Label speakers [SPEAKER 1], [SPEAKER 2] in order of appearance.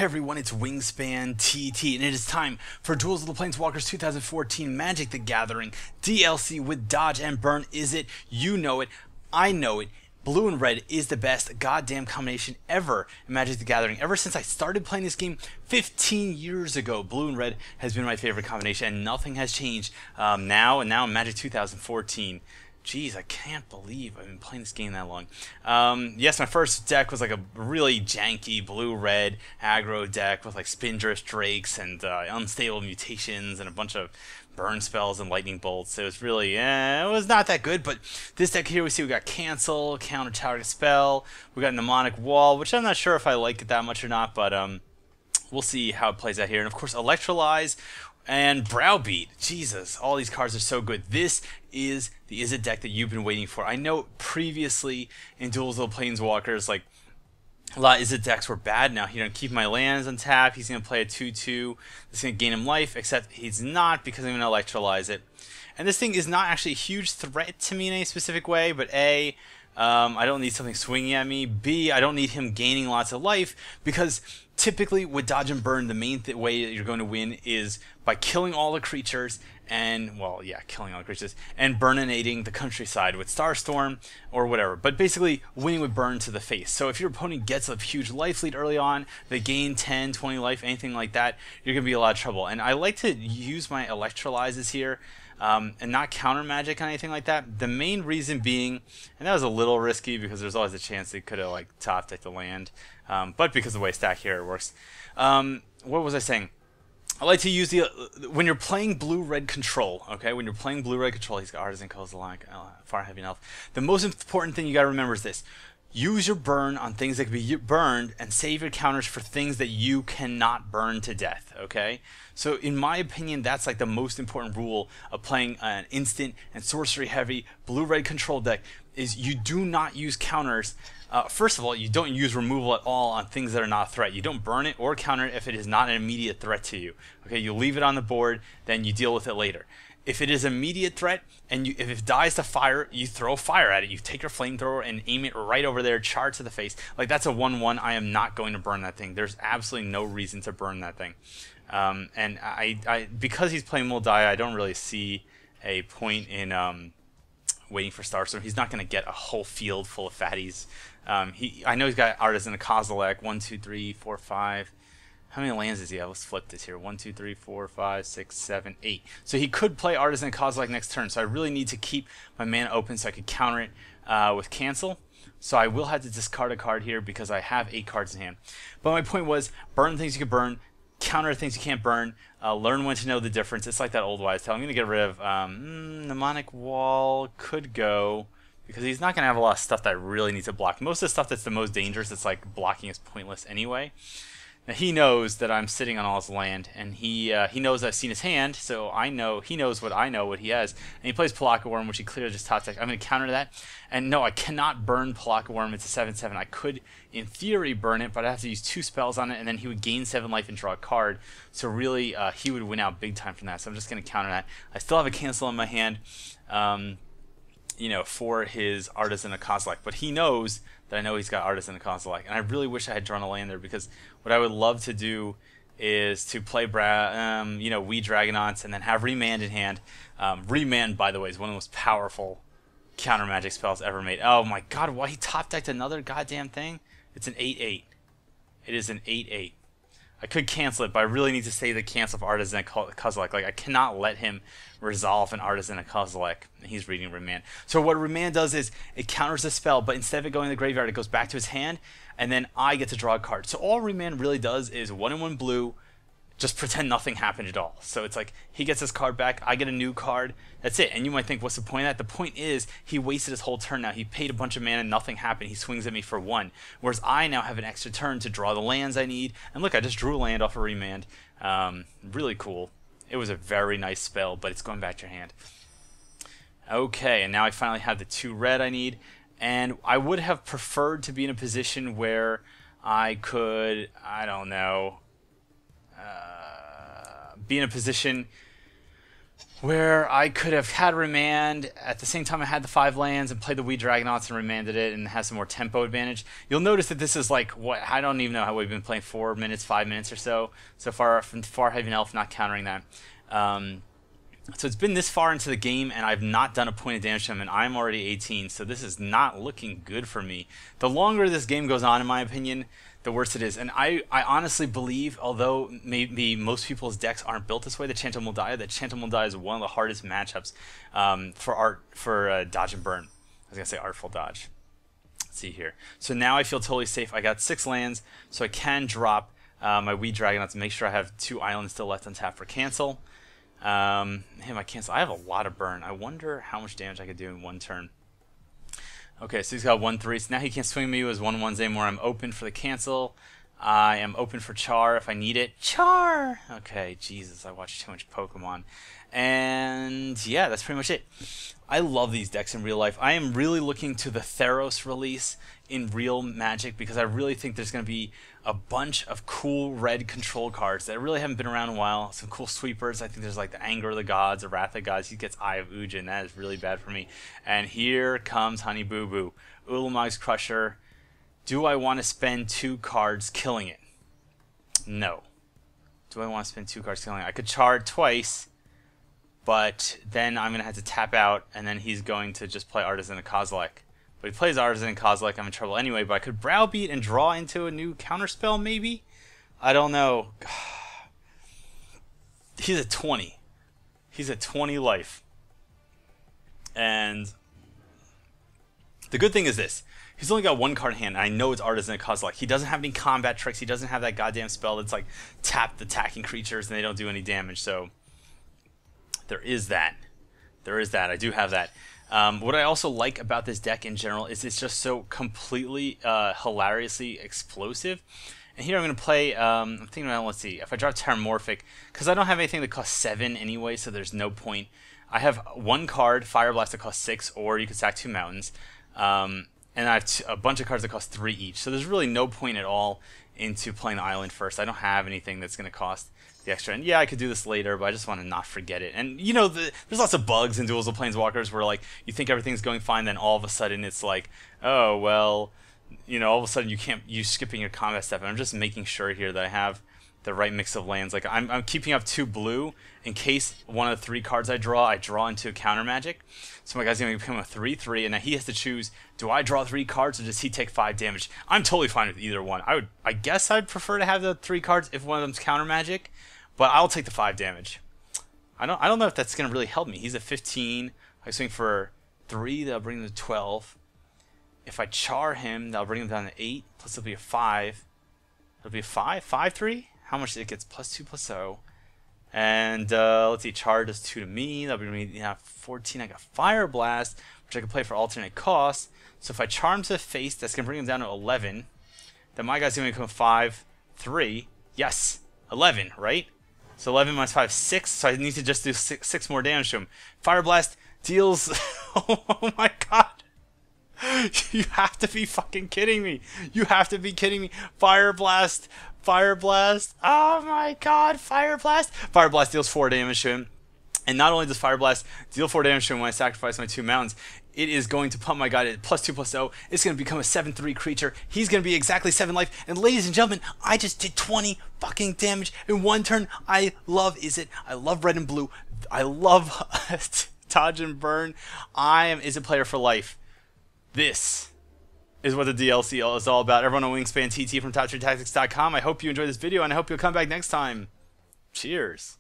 [SPEAKER 1] Hey everyone, it's Wingspan TT, and it is time for Duels of the Planeswalkers 2014 Magic the Gathering DLC with Dodge and Burn. Is it? You know it. I know it. Blue and red is the best goddamn combination ever in Magic the Gathering. Ever since I started playing this game 15 years ago, blue and red has been my favorite combination, and nothing has changed now in Magic 2014. Jeez, I can't believe I've been playing this game that long. Yes, my first deck was like a really janky blue-red aggro deck with like Spindrift Drakes and unstable mutations and a bunch of burn spells and lightning bolts. It was really, it was not that good, but this deck here we see we got Cancel, Counter Target Spell, we got Mnemonic Wall, which I'm not sure if I like it that much or not, but we'll see how it plays out here. And of course, Electrolyze and Browbeat. Jesus, all these cards are so good. This is the Is It deck that you've been waiting for. I know previously in Duels of the Planeswalkers, like, a lot of Is It decks were bad. Now he's going to keep my lands on tap. He's going to play a 2/2. That's going to gain him life, except he's not, because I'm going to Electrolyze it. And this thing is not actually a huge threat to me in any specific way, but A, I don't need something swinging at me. B, I don't need him gaining lots of life, because typically with Dodge and Burn, the main way that you're going to win is by killing all the creatures and, well, yeah, killing all the creatures and burninating the countryside with Starstorm or whatever. But basically winning with Burn to the face. So if your opponent gets a huge life lead early on, they gain 10, 20 life, anything like that, you're going to be in a lot of trouble. And I like to use my Electrolyzes here and not counter magic on anything like that. The main reason being, and that was a little risky because there's always a chance they could have like top decked the land, but because of the way stack here it works. What was I saying? I like to use the when you're playing blue-red control. Okay, when you're playing blue-red control, he's got Artisan Kozilek, Far Heavy Elf. The most important thing you got to remember is this: use your burn on things that can be burned, and save your counters for things that you cannot burn to death. Okay, so in my opinion, that's like the most important rule of playing an instant and sorcery-heavy blue-red control deck. Is you do not use counters. First of all, you don't use removal at all on things that are not a threat. You don't burn it or counter it if it is not an immediate threat to you. Okay, you leave it on the board, then you deal with it later. If it is an immediate threat, and if it dies to fire, you throw fire at it. You take your flamethrower and aim it right over there, charge to the face. Like, that's a 1/1. I am not going to burn that thing. There's absolutely no reason to burn that thing. And I because he's playing Moldaya, I don't really see a point in waiting for Starstorm. He's not going to get a whole field full of fatties. I know he's got Artisan Kozilek, 1, 2, 3, 4, 5. How many lands does he have? Let's flip this here. 1, 2, 3, 4, 5, 6, 7, 8. So he could play Artisan Kozilek next turn. So I really need to keep my mana open so I could counter it with Cancel. So I will have to discard a card here because I have 8 cards in hand. But my point was, burn things you can burn, counter things you can't burn, learn when to know the difference. It's like that old wise tale. I'm going to get rid of Mnemonic Wall. Could go, because he's not going to have a lot of stuff that I really need to block. Most of the stuff that's the most dangerous, it's like blocking is pointless anyway. Now he knows that I'm sitting on all his land, and he knows I've seen his hand, so I know he knows what I know what he has. And he plays Palaka Worm, which he clearly just top deck. I'm going to counter that, and no, I cannot burn Palaka Worm. It's a 7/7. I could, in theory, burn it, but I have to use 2 spells on it, and then he would gain 7 life and draw a card. So really, he would win out big time from that. So I'm just going to counter that. I still have a Cancel in my hand. You know, for his Artisan Kozilek, but he knows that I know he's got Artisan Kozilek, and I really wish I had drawn a land there, because what I would love to do is to play you know, We Dragonauts and then have Remand in hand. Remand, by the way, is one of the most powerful counter magic spells ever made. Oh my god, why he top decked another goddamn thing? It's an 8/8. It is an 8/8. I could cancel it, but I really need to say the cancel of Artisan Kozilek. Like, I cannot let him resolve an Artisan Kozilek. He's reading Remand. So what Remand does is it counters the spell, but instead of it going to the graveyard, it goes back to his hand, and then I get to draw a card. So all Remand really does is 1/1 blue, just pretend nothing happened at all. So it's like he gets his card back, I get a new card. That's it. And you might think, what's the point of that? The point is he wasted his whole turn now. He paid a bunch of mana, nothing happened. He swings at me for 1. Whereas I now have an extra turn to draw the lands I need. And look, I just drew a land off a Remand. Really cool. It was a very nice spell, but it's going back to your hand. Okay, and now I finally have the 2 red I need. And I would have preferred to be in a position where I could, I don't know, be in a position where I could have had Remand at the same time I had the 5 lands and played the Weed Dragonauts and remanded it and has some more tempo advantage. You'll notice that this is like, what, I don't even know how we've been playing, 4 minutes, 5 minutes or so far from Farhaven Elf, not countering that. So it's been this far into the game and I've not done a point of damage to him, and I'm already 18, so this is not looking good for me. The longer this game goes on, in my opinion, the worse it is. And I honestly believe, although maybe most people's decks aren't built this way, that Chantel Moldaya, is one of the hardest matchups for dodge and burn. I was going to say artful dodge. Let's see here. So now I feel totally safe. I got 6 lands, so I can drop my Weed Dragonauts to make sure I have 2 islands still left on tap for cancel. My cancel. I have a lot of burn. I wonder how much damage I could do in 1 turn. Okay, so he's got 1/3, so now he can't swing me with his 1/1s anymore. I'm open for the cancel. I am open for Char if I need it. Char! Okay, Jesus, I watch too much Pokemon. And yeah, that's pretty much it. I love these decks in real life. I am really looking to the Theros release in real Magic because I really think there's going to be a bunch of cool red control cards that really haven't been around in a while. Some cool sweepers. I think there's like the Anger of the Gods, the Wrath of the Gods. He gets Eye of Ujin. That is really bad for me. And here comes Honey Boo Boo. Ulamog's Crusher. Do I want to spend 2 cards killing it? No. Do I want to spend 2 cards killing it? I could char twice, but then I'm going to have to tap out, and then he's going to just play Artisan and Kozilek. But he plays Artisan and Kozilek, I'm in trouble anyway, but I could Browbeat and draw into a new counterspell, maybe? I don't know. He's at 20. He's at 20 life. And the good thing is this. He's only got 1 card in hand, and I know it's Artisan and Kozilek. He doesn't have any combat tricks. He doesn't have that goddamn spell that's like tap the attacking creatures and they don't do any damage, so there is that. There is that. I do have that. What I also like about this deck in general is it's just so completely hilariously explosive. And here I'm going to play, I'm thinking about, let's see, if I draw Terramorphic, because I don't have anything that costs 7 anyway, so there's no point. I have 1 card, Fire Blast, that costs 6, or you could sack 2 mountains. And I have a bunch of cards that cost 3 each, so there's really no point at all into playing the island first. I don't have anything that's going to cost the extra. And yeah, I could do this later, but I just want to not forget it. And you know, there's lots of bugs in Duels of Planeswalkers where like you think everything's going fine, then all of a sudden it's like, oh well, you know, all of a sudden you're skipping your combat step. And I'm just making sure here that I have the right mix of lands. Like I'm keeping up 2 blue in case one of the 3 cards I draw into a counter magic. So my guy's going to become a 3/3, and now he has to choose: do I draw 3 cards or does he take 5 damage? I'm totally fine with either one. I guess I'd prefer to have the 3 cards if one of them's counter magic, but I'll take the 5 damage. I don't know if that's going to really help me. He's at 15. I swing for 3. That'll bring him to 12. If I char him, that'll bring him down to 8. Plus it'll be a 5. It'll be a 5? 5/3? How much it gets? +2/+0. And let's see, char does 2 to me. That'll bring me 14. I got Fire Blast, which I can play for alternate costs. So if I charm to the face, that's going to bring him down to 11. Then my guy's going to become 5/3. Yes, 11, right? So 11 minus 5, 6. So I need to just do 6 more damage to him. Fire Blast deals... oh my god. You have to be fucking kidding me. You have to be kidding me. Fire Blast. Fire Blast. Oh my god. Fire Blast. Fire Blast deals 4 damage to him. And not only does Fire Blast deal 4 damage to him when I sacrifice my 2 mountains, it is going to pump my guy at +2/+0. It's going to become a 7/3 creature. He's going to be exactly 7 life. And ladies and gentlemen, I just did 20 fucking damage in 1 turn. I love Izzet. I love red and blue. I love dodge and burn. I am Izzet player for life. This is what the DLC is all about. Everyone on Wingspan TT from TopTierTactics.com. I hope you enjoyed this video, and I hope you'll come back next time. Cheers.